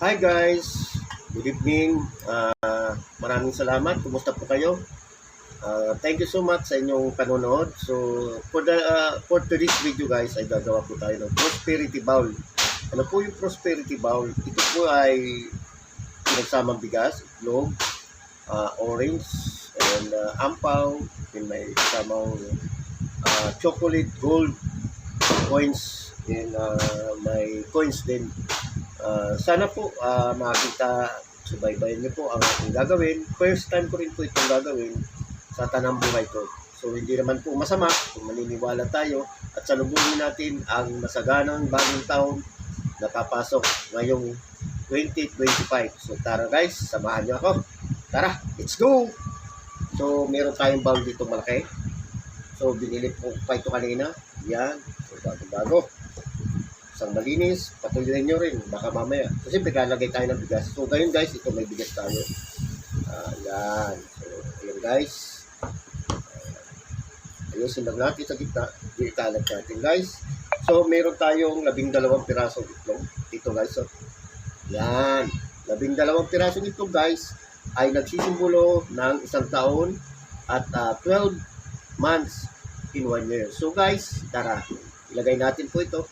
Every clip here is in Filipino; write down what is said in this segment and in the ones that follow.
Hi guys, good evening. Maraming salamat. Kumusta po kayo? Thank you so much sa inyong panonood. So for today's video guys, ay gagawa po tayo ng prosperity bowl. Ano po yung prosperity bowl? Ito po ay pinagsamang bigas, itlog, orange, and ampaw, and may kasamang chocolate, gold, coins, and may coins din. Sana po makita, subaybayan niyo po ang aking gagawin. First time ko rin po itong gagawin sa tanang buhay ko. So hindi naman po masama kung maniniwala tayo at salubungin natin ang masaganang bagong taon na papasok ngayong 2025. So tara guys, samahan niyo ako. Tara, let's go! So meron tayong bowl dito malaki. So binili po pa ito kanina. Yan, so bago-bago. Isang malinis, patuloy nyo rin, baka mamaya. Kasi paglalagay tayo ng bigas. So ngayon guys, ito may bigas tayo. Ayan. So ayan guys. Ayusin lang natin sa gitna. Ikalat natin guys. So meron tayong 12 pirasong itlog. Ito guys. So, yan. 12 pirasong itlog guys ay nagsisimbolo ng isang taon at 12 months in 1 year. So guys, tara. Ilagay natin po ito.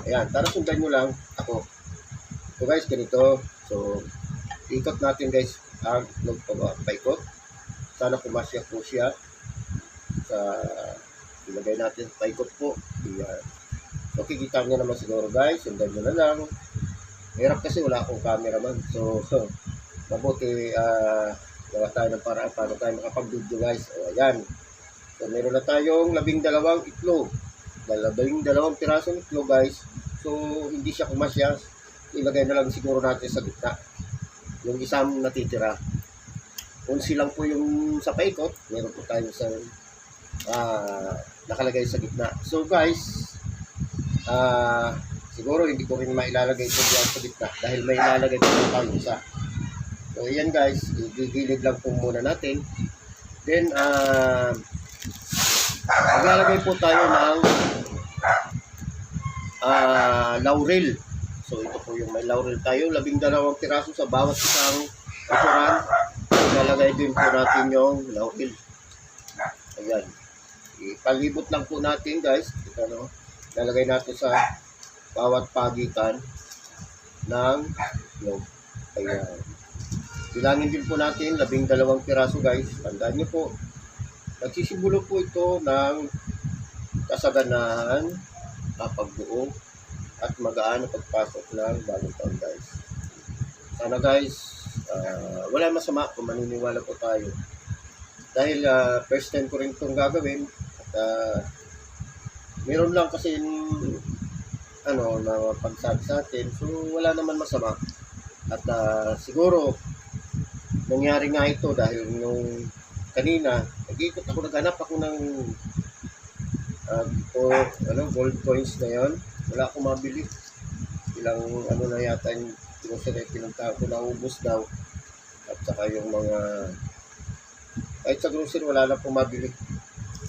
Ayan, tara sundan nyo lang ako. So guys, ganito. So, ikot natin guys ang itlog paikot. Sana pumasya po siya sa ilagay natin paikot po. Ayan. So, kikita nyo naman siguro guys. Sundan nyo na lang. Hirap kasi wala akong cameraman. So, mabuti gawa tayo ng paraan paano tayo makapag-video guys. O, ayan. So, meron na tayong 12 itlog. 12 pirasong itlog guys. So hindi siya kumasya, ilagay na lang siguro natin sa gitna yung isang natitira. Unsi lang po yung sa paikot, meron po tayong isang nakalagay sa gitna. So guys, siguro hindi ko rin mailalagay ito diyan sa gitna dahil may ilalagay po tayo isa. So ayan guys, igigilid lang po muna natin. Then maglalagay po tayo ng laurel. So ito po yung may laurel tayo, 12 piraso sa bawat isang likuran. Ilalagay din po natin yung laurel. Ayan. Ipalibot lang po natin guys. Ito, no? Ilalagay natin sa bawat pagitan ng itlog. Ayan. Bilangin din po natin 12 piraso guys. Tandaan nyo po, nagsisimbolo po ito ng kasaganahan, pagbuo at magaan na pagpasok ng bagong taon guys. Sana guys, wala masama kung maniniwala po tayo. Dahil first time ko rin itong gagawin at meron lang kasi na pagsabi sa atin. So wala naman masama. At siguro nangyari nga ito dahil nung kanina, nag-ikot ako, naghanap ako ng gold coins na yon. Wala akong mabili. Ilang na yata yung pinunta ko, naubos daw. At saka yung mga kahit sa grocery wala na pong mabili.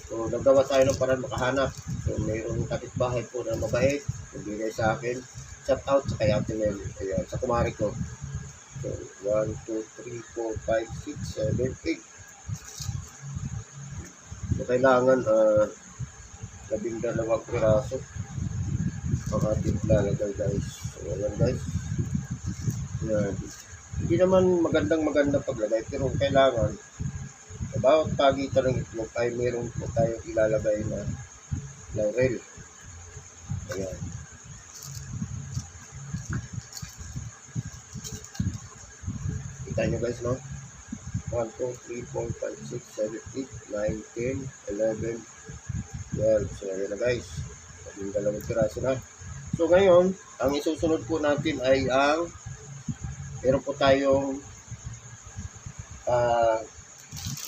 So naggawa tayo ng parang makahanap. So mayroong kapitbahay po na mabait, nagbigay sa akin. Shout out sa kay Ate Mel. Ayan, sa kumari ko. So 1, 2, 3, 4, 5, 6, 7, 8. So kailangan 12 piraso ang ating lalagay guys. So ayan guys. Yan. Hindi naman magandang paglagay, pero kailangan sa bawat pagitan ng itlog ay meron po tayong ilalagay na laurel. Ayan. Kita nyo guys, no? 1, 2, 3, 4, 5, 6, 7, 8, 9, 10, 11, 12. So ayan na guys, 12 piraso na. So ngayon, ang isusunod po natin ay ang meron po tayong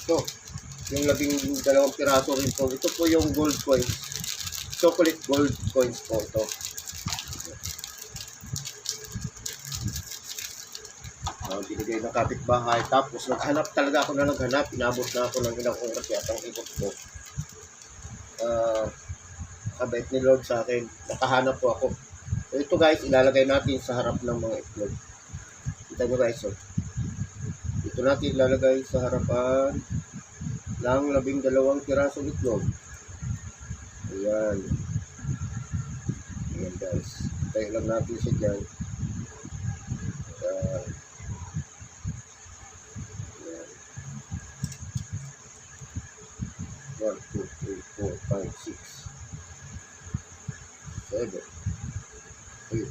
ito, yung 12 piraso rin po. Ito po yung gold coins, chocolate gold coins po ito. Binigay ng kapitbahay. Tapos naghanap talaga ako inabot na ako ng ilang oras yata ang ikot ko. Kabait ni Lord sa akin, nakahanap po ako. So ito guys, ilalagay natin sa harap ng mga itlog. Kita nyo guys, oh. Ito natin ilalagay sa harapan ng 12 pirasong itlog. Ayan. Ayan guys. Tayo lang natin siya dyan. Ayan. Ayan. 1, 2, 3, 4, 5, 6, 7, 8,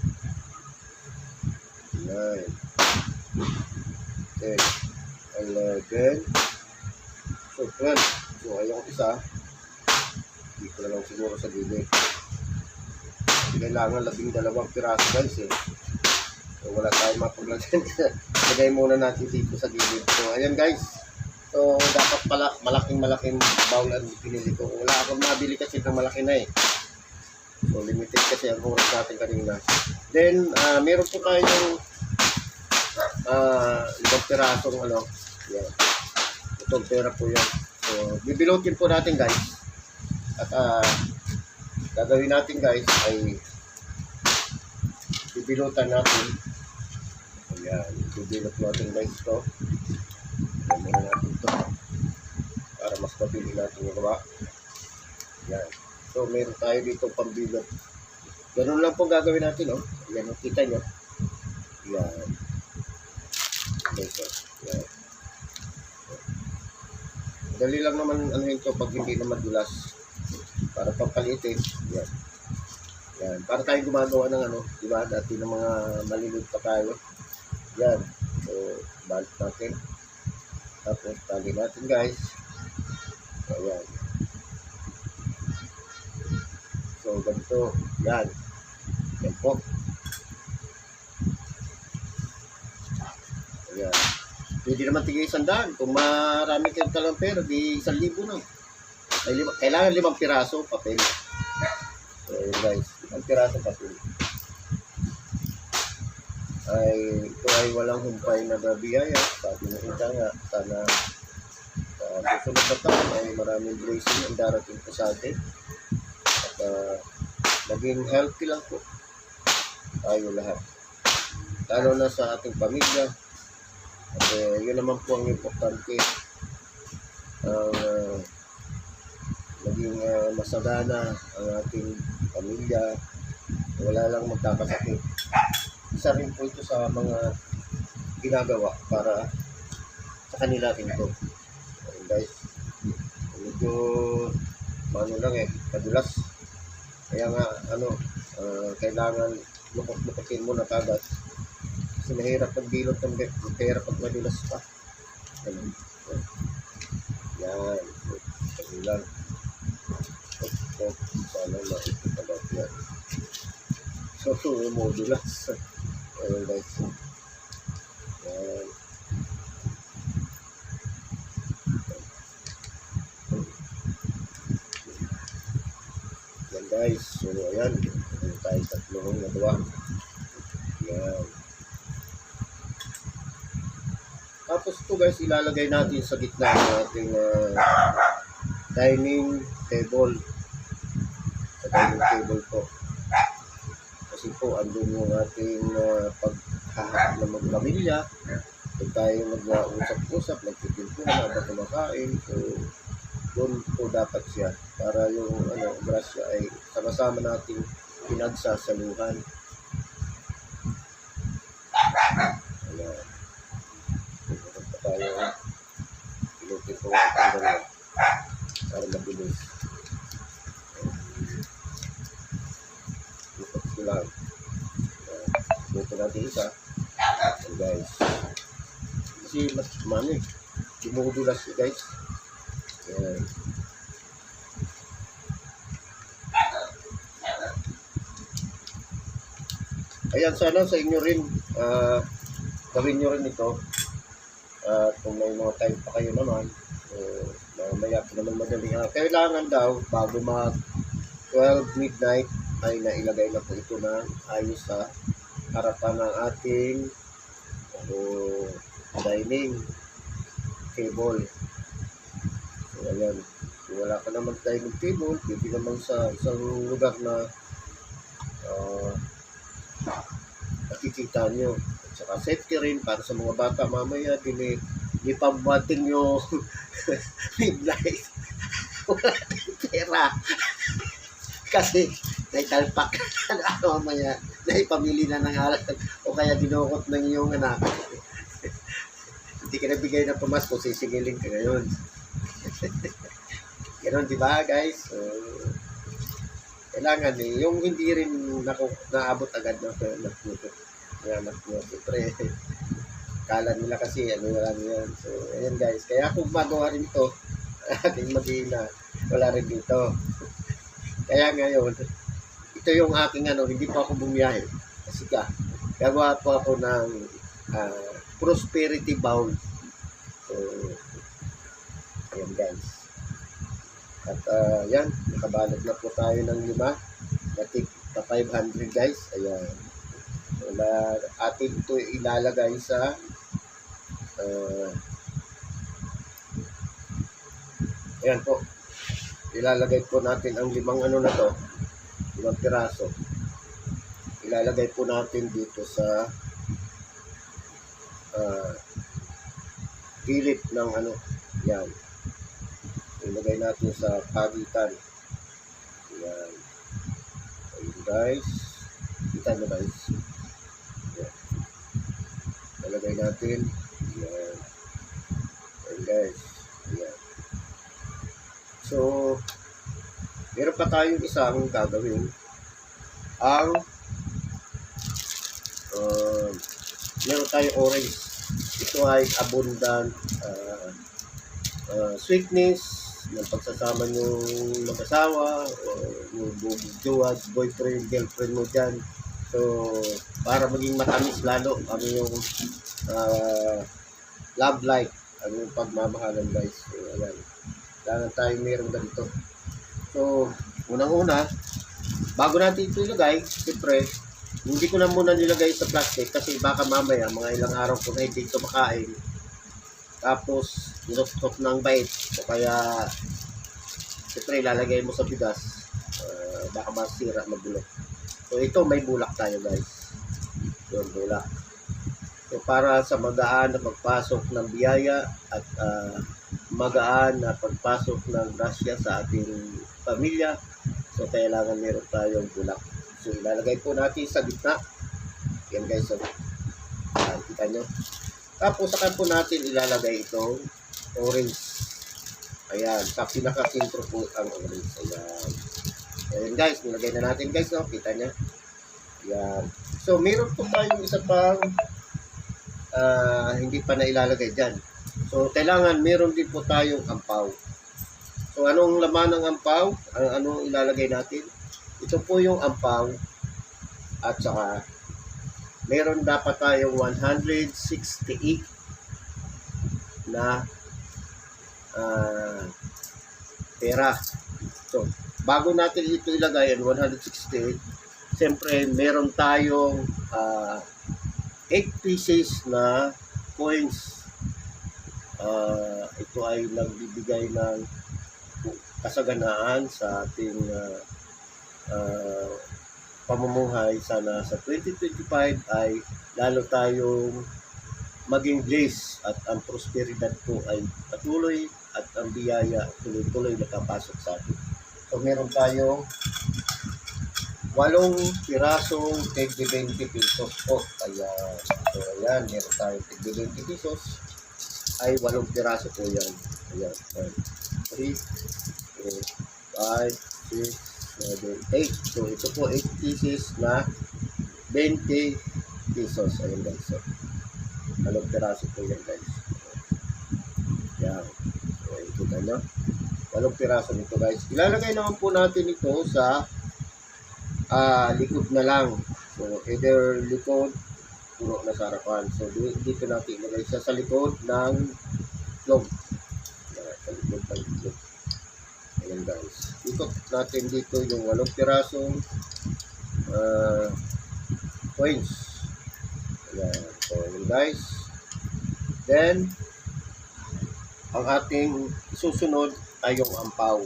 9, 10, 11, so 12. So ayun isa. Dito na lang siguro sa gilid. Kailangan 12 piraso guys eh. So wala tayong mapaglagyan. Lagay muna natin dito sa gilid. So ayan guys. So dapat pala malaking bowl ang pinili ko. Wala akong mabili kasi ng malaki na eh. So limited kasi ang oras natin kanina. Then meron po tayong 5 pirasong ano. Yan. Itong pera po yan. So bibilutin po natin guys. At gagawin natin guys ay bibilutan natin. Ayan, bibilot natin guys ito. Ayan muna natin ito para mas mabili natin yung gawa. Ayan. So meron tayo dito pambilot. Ganun lang po gagawin natin, oh. Ayan, kita nyo. Ayan. Ayan. Dali lang naman ano ito pag hindi na madulas. Para papalitin. Yan. Yan. Para tayo gumagawa ng ano, di ba? Dati ng mga maliliit pa tayo. Yan. So, balik natin. Tapos, tali natin guys. Ayan. So, ganito. Yan. Yan po. Ayan. Pwede naman tigay 100. Kung marami kayo talang pera, di 1,000 na. Kailangan 5 piraso papel. So yun guys, 5 piraso papel. Ito ay walang humpay na biyaya. Sabi ng ita nga, sana sa susunod na taon ay maraming blessing ang darating po sa atin. At maging healthy lang po tayo lahat. Lalo na sa ating pamilya. At yun naman po ang importante. Maging masagana ang ating pamilya. Wala lang magkakasakit. Isa rin po ito sa mga ginagawa para sa kanila rin ito. Okay, guys. Medyo ano lang eh, kadulas. Kaya nga kailangan lukot-lukotin mo na kagad. Kasi mahirap pagbilot ng pera pag madulas pa. Ganun. Yan. Ganun lang. Sana makikita ba yan. So, modulas. Ayan guys. Yan. Yan guys. So, ayan. Ayan tayo tatlong nagawa. Yan. Tapos ito guys, ilalagay natin sa gitna ng ating dining table. Sa dining table po. Kasi po, andun yung ating paghahanap ng magpamilya. Doon tayo mag-usap-usap, nagtitimpuhan, habang kumakain. So, doon po dapat siya. Para yung grasya ay sama-sama nating pinagsasaluhan. Ayan. Tayo pilutin ko ang dalawa para mabilis. Lupot ko lang. Luto natin isa. And guys, kasi mas mano eh, dumudulas guys. Ayan. Ayan, sana sa inyo rin gawin nyo rin ito. At kung may mga time pa kayo naman, mamaya po naman madaling kailangan daw bago mag 12 midnight ay nailagay na po ito na ayos sa harapan ng ating dining table. So ayan, kung wala ka naman dining table, pwede naman sa isang lugar na makikita nyo. At saka safety rin para sa mga bata mamaya, di pambating yung midnight. Wala tayong pera. Kasi naitalpak na mamaya, naipamili na ng alak o kaya dinukot ng iyong anak. Hindi ka nabigay ng pamasko, sisigilin ka ngayon. Ganon, di ba guys? So, kailangan yung hindi rin naabot agad ng anak mo. Siyempre, kala nila kasi ano lang yan. So, ayan guys. Kaya kung magawa rin ito, aking mag-ina, wala rin dito. Kaya ngayon, ito yung aking hindi pa ako bumiyahe. Kasi gagawa po ako ng prosperity bowl. So, ayan guys. At yan, nakabalot na po tayo ng 5. Natig pa 500 guys. Ayan. So, atin ito ilalagay sa ayan po. Ilalagay po natin ang 5 na to. 5 piraso. Ilalagay po natin dito sa gilid ng yan. Ilagay natin sa pagitan. Yan. Ayun guys. Kita nyo guys. Yan. Ilagay natin. Yan. Ayun guys. Yan. So, meron pa tayong isang gagawin. Meron tayong orange. Ito ay abundant sweetness ng pagsasama nyo mag-asawa o yung boyfriend, girlfriend mo dyan. So, para maging matamis lalo ano yung love life, ano yung pagmamahalan guys. So, ayan. Kailangan tayo meron ganito. So, unang-una, bago natin ito ilagay, siyempre, hindi ko na muna nilagay sa plastic kasi baka mamaya, mga ilang araw ko na hindi ito makain. Tapos, nilostok ng bait. O kaya, siyempre, ilalagay mo sa bigas. Baka masira, magbulok. So, ito, may bulak tayo, guys. Yung bulak. So, para sa magaan na pagpasok ng biyaya at magaan na pagpasok ng grasya sa ating pamilya, so, kailangan meron tayong bulak. So, ilalagay po natin sa gitna. Yan, guys. So, kita nyo. Tapos, saka po natin ilalagay itong orange. Ayan, sa pinaka-sintro po ang orange. Ayan. Ayan guys, nilagay na natin guys, no? Kita nyo. Ayan. So, meron po tayong isa pang hindi pa na ilalagay dyan. So, kailangan meron din po tayong ampaw. So, anong laman ng ampaw? Anong ilalagay natin? Ito po yung ampaw. At saka, meron dapat tayong 168 na pera. So, bago natin ito ilagay ang 168, siyempre meron tayong 8 pieces na coins. Ito ay nagbibigay ng kasaganaan sa ating pamumuhay. Sana sa 2025 ay lalo tayong maging blessed at ang prosperidad po ay patuloy at ang biyaya tuloy-tuloy nakapasok sa atin. So meron tayong 8 pirasong tig 20 pesos po. Ayan. So ayan, meron tayong tig 20 pesos ay 8 piraso po yan. Ayan. 3, 4, 5, 6, 7, 8. So ito po 8 pieces na 20 pesos. Ayan guys. So, 8 piraso po yan guys. Yan. So, kita nyo. 8 piraso nito guys. Ilalagay naman po natin ito sa likod na lang. So, either likod, puro na sa harapan. So, dito natin ilagay siya sa likod ng log. Yan, sa likod ng log. Ayan guys. Ikot natin dito yung 8 pirasong coins. Ayan. So, yun guys. Then, ang ating susunod ay yung ampaw.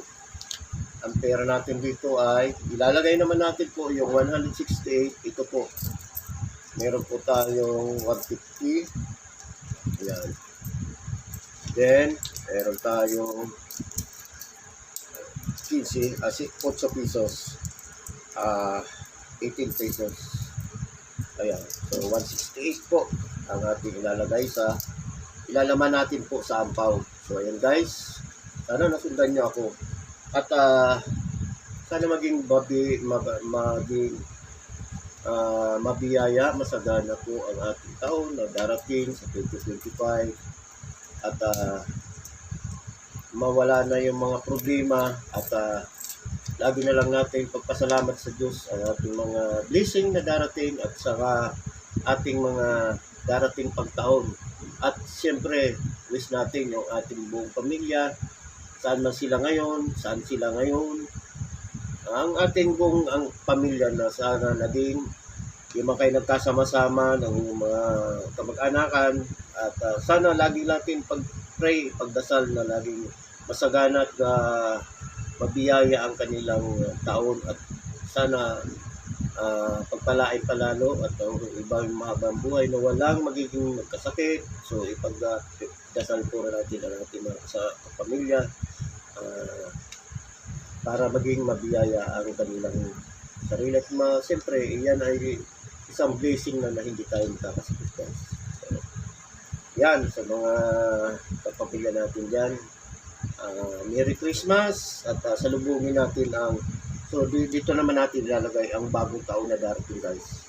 Ang pera natin dito ay, ilalagay naman natin po yung 168. Ito po. Meron po tayong 150. Ayan. Then, meron tayong 15, 8 pesos. 18 pesos. Ayan. So, 168 po ang ating ilalagay sa ilalaman natin po sa ampaw. So, ayan guys. Sana nasundan niyo ako. At sana maging mabiyaya, masagana po ang ating taon na darating sa 2025. At mawala na yung mga problema at lagi na lang natin pagpasalamat sa Diyos ang ating mga blessing na darating at saka ating mga darating pagtaon. At siyempre, wish natin yung ating buong pamilya, saan man sila ngayon, saan sila ngayon. Ang ating buong pamilya na sana naging yung mga kayo nagkasama-sama ng mga kamag-anakan at sana lagi natin pag-pray, pagdasal na laging masagana at mabiyaya ang kanilang taon at sana pagpalain palalo at ang ibang mahabang buhay na walang magiging magkasakit. So ipagdasal po natin ang ating mga pamilya para maging mabiyaya ang kanilang sarili. At siyempre, yan ay isang blessing na hindi tayo makakasakit guys. So, yan, sa mga kapamilya natin dyan, Merry Christmas at salubungin natin ang so dito naman natin ilalagay ang bagong taon na darating guys.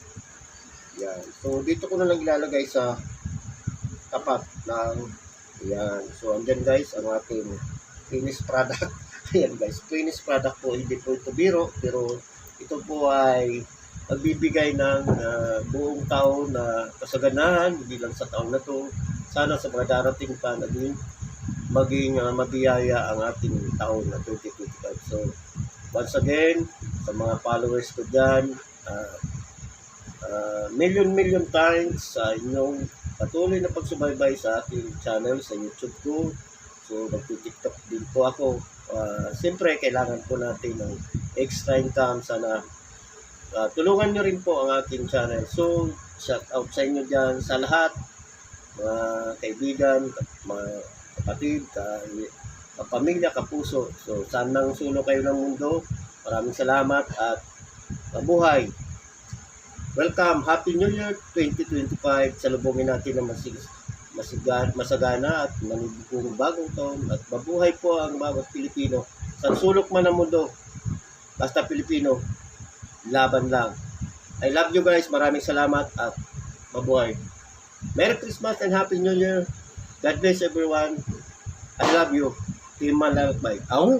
Yan. So dito ko na lang ilalagay sa tapat ng yan. So andyan guys ang ating finished product. Ayan guys, finished product po, hindi po ito biro, pero ito po ay magbibigay ng buong taon na kasaganahan, hindi lang sa taon na to. Sana sa mga darating pa maging mabiyaya ang ating taon na 2025. So once again, sa mga followers ko dyan, million thanks sa inyong patuloy na pagsubaybay sa ating channel sa YouTube ko. So nagtitiktok din po ako. Siyempre, kailangan po natin ng extra income. Sana tulungan nyo rin po ang aking channel. So, shout out sa inyo dyan sa lahat, mga kaibigan, mga kapatid, kapamilya, kapuso. So, saan nang sulo kayo ng mundo, maraming salamat at mabuhay. Welcome, Happy New Year 2025. Salubungin natin ang masagana at manibugong bagong taon at mabuhay po ang bawat Pilipino sa sulok man ng mundo. Basta Pilipino, laban lang. I love you guys. Maraming salamat at mabuhay. Merry Christmas and Happy New Year. God bless everyone. I love you. Team Malalakbay. Au!